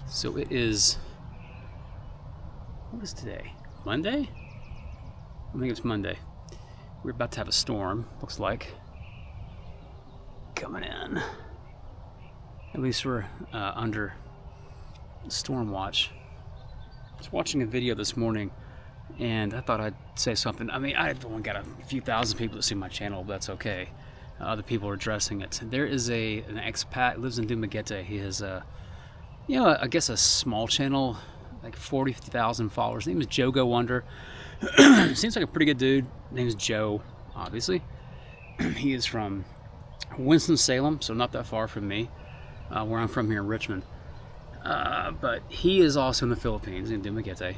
So it is, what is today? Monday? I think it's Monday. We're about to have a storm, looks like, coming in. At least we're under storm watch. I was watching a video this morning and I thought I'd say something. I mean, I've only got a few thousand people that see my channel, but that's okay. Other people are addressing it. There is an expat, lives in Dumaguete. He has I guess a small channel, like 40,000 followers. His name is JoGo. Seems like a pretty good dude. His name is Joe, obviously. He is from Winston-Salem, so not that far from me, where I'm from here in Richmond. But he is also in the Philippines, in Dumaguete,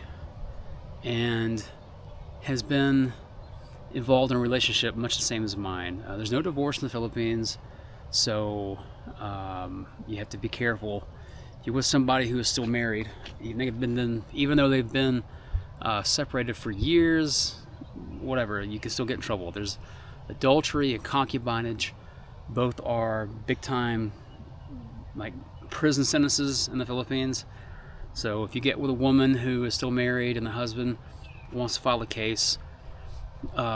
and has been involved in a relationship much the same as mine. There's no divorce in the Philippines, so you have to be careful. You're with somebody who is still married, even though they've been separated for years, whatever, you can still get in trouble. There's adultery and concubinage. Both are big time, like, prison sentences in the Philippines. So if you get with a woman who is still married and the husband wants to file a case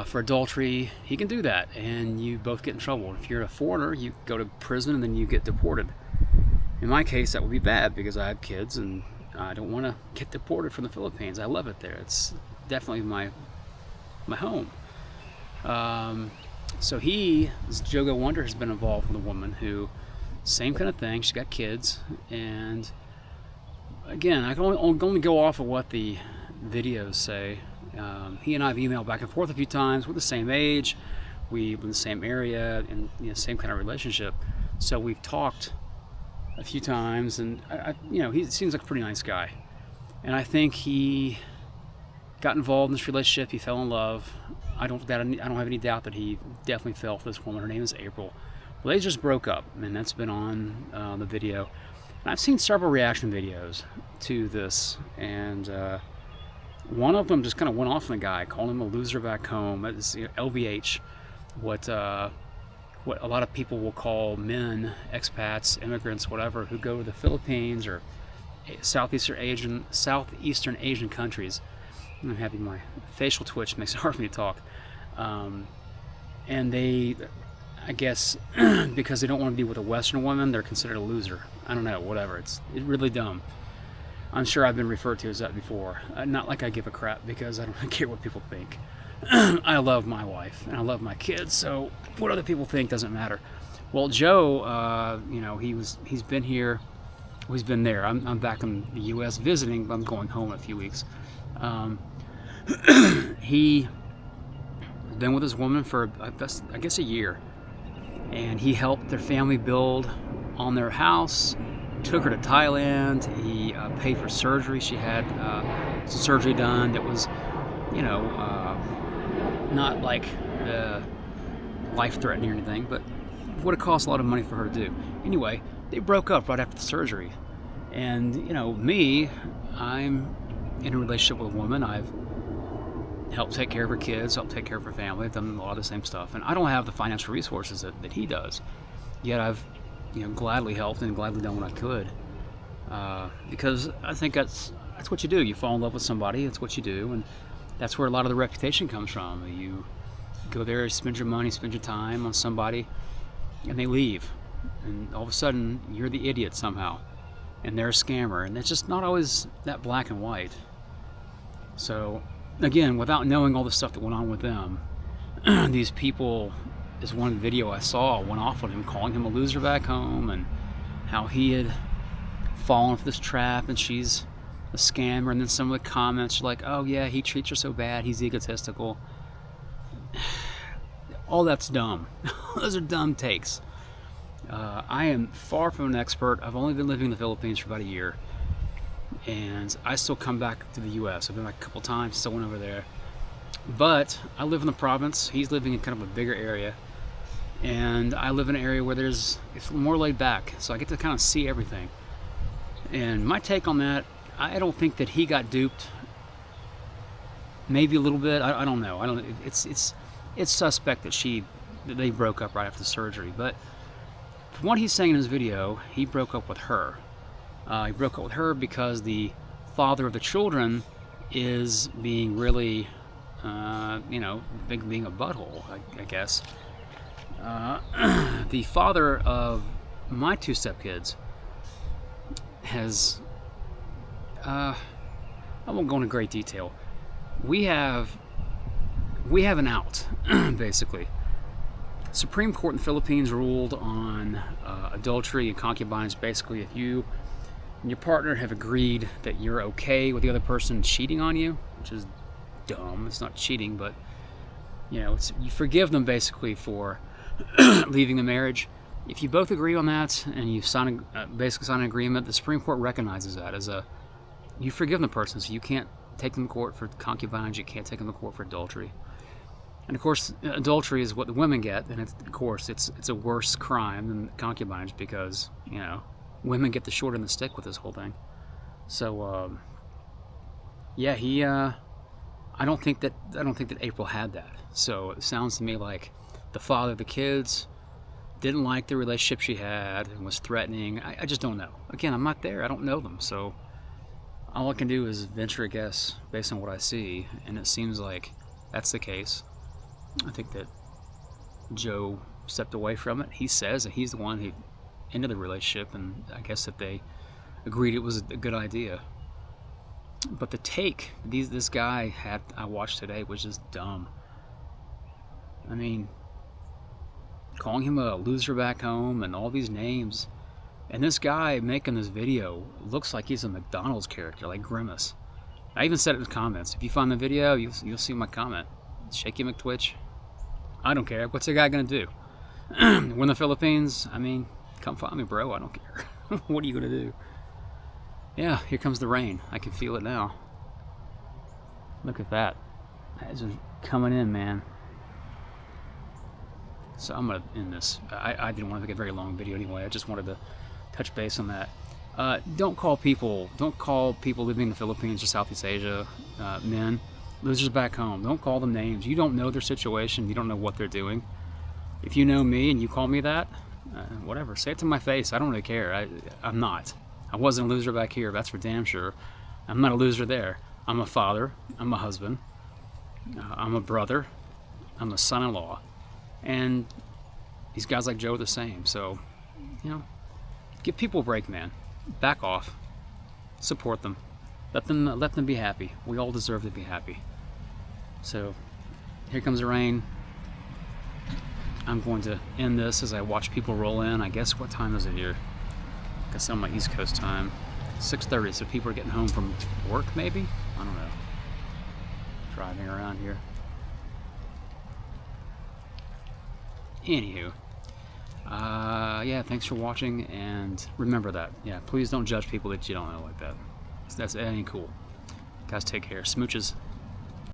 for adultery, he can do that and you both get in trouble. If you're a foreigner, you go to prison and then you get deported. In my case, that would be bad because I have kids and I don't want to get deported from the Philippines. I love it there. It's definitely my home. So this JoGo has been involved with a woman who, same kind of thing. She's got kids, and again, I can only go off of what the videos say. He and I have emailed back and forth a few times. We're the same age, we live in the same area, and same kind of relationship. So we've talked a few times, and he seems like a pretty nice guy. And I think he got involved in this relationship. He fell in love. I don't have any doubt that he definitely fell for this woman. Her name is April. Well, they just broke up, and that's been on the video. And I've seen several reaction videos to this, and one of them just kind of went off on the guy, calling him a loser back home. It's LBH, what a lot of people will call men, expats, immigrants, whatever, who go to the Philippines or Southeastern Asian countries. I'm having my facial twitch, makes it hard for me to talk. And they, I guess, because they don't want to be with a Western woman, they're considered a loser. I don't know, whatever. It's really dumb. I'm sure I've been referred to as that before. Not like I give a crap, because I don't really care what people think. I love my wife and I love my kids, so what other people think doesn't matter. Well, Joe, he's been here. Well, he's been there. I'm back in the U.S. visiting, but I'm going home in a few weeks. He has been with his woman for, I guess, a year, and he helped their family build on their house. Took her to Thailand. He paid for surgery. She had some surgery done that was, not like life-threatening or anything, but would have cost a lot of money for her to do. Anyway, they broke up right after the surgery. And, me, I'm in a relationship with a woman. I've helped take care of her kids, helped take care of her family. I've done a lot of the same stuff. And I don't have the financial resources that he does. Yet I've, gladly helped and gladly done what I could. Because I think that's what you do. You fall in love with somebody, it's what you do. And that's where a lot of the reputation comes from. You go there, spend your money, spend your time on somebody, and they leave. And all of a sudden, you're the idiot somehow. And they're a scammer. And it's just not always that black and white. So, again, without knowing all the stuff that went on with them, these people, this one video I saw went off on him, calling him a loser back home, and how he had fallen for this trap and she's a scammer. And then some of the comments are like, oh yeah, he treats her so bad, he's egotistical. All that's dumb. Those are dumb takes. I am far from an expert. I've only been living in the Philippines for about a year, and I still come back to the US. I've been back a couple times, still went over there. But I live in the province. He's living in kind of a bigger area, and I live in an area where it's more laid back, so I get to kind of see everything. And my take on that, I don't think that he got duped. Maybe a little bit. I don't know. It's suspect that they broke up right after the surgery. But from what he's saying in his video, he broke up with her. He broke up with her because the father of the children is being really, being a butthole, I guess. The father of my two stepkids has, I won't go into great detail. We have an out, basically. Supreme Court in the Philippines ruled on adultery and concubines. Basically, if you and your partner have agreed that you're okay with the other person cheating on you, which is dumb. It's not cheating, but you forgive them basically for leaving the marriage. If you both agree on that and you basically sign an agreement, the Supreme Court recognizes that as you forgive the person. So you can't take them to court for concubines. You can't take them to court for adultery. And of course, adultery is what the women get, and of course, it's a worse crime than concubines because women get the short end of the stick with this whole thing. So he. I don't think that April had that. So it sounds to me like the father of the kids didn't like the relationship she had and was threatening. I just don't know. Again, I'm not there. I don't know them. So all I can do is venture a guess based on what I see, and it seems like that's the case. I think that Joe stepped away from it. He says that he's the one who ended the relationship, and I guess that they agreed it was a good idea. But the take this guy had I watched today was just dumb. I mean, calling him a loser back home and all these names, and this guy making this video looks like he's a McDonald's character, like Grimace. I even said it in the comments. If you find the video, you'll see my comment. Shaky McTwitch. I don't care. What's a guy gonna do? We're in the Philippines. I mean, come find me, bro. I don't care. What are you gonna do? Yeah, here comes the rain. I can feel it now. Look at that. It's just coming in, man. So I'm gonna end this. I didn't want to make a very long video anyway. I just wanted to touch base on that. Don't call people living in the Philippines or Southeast Asia men losers back home. Don't call them names. You don't know their situation. You don't know what they're doing. If you know me and you call me that, whatever. Say it to my face. I don't really care. I'm not. I wasn't a loser back here. That's for damn sure. I'm not a loser there. I'm a father. I'm a husband. I'm a brother. I'm a son-in-law. And these guys like Joe are the same. So, give people a break, man. Back off. Support them. Let them be happy. We all deserve to be happy. So, here comes the rain. I'm going to end this as I watch people roll in. I guess, what time is it here? I guess on my East Coast time. 6:30, so people are getting home from work, maybe? I don't know. Driving around here. Anywho. Thanks for watching, and remember that. Yeah, please don't judge people that you don't know like that. That ain't cool. Guys, take care. Smooches.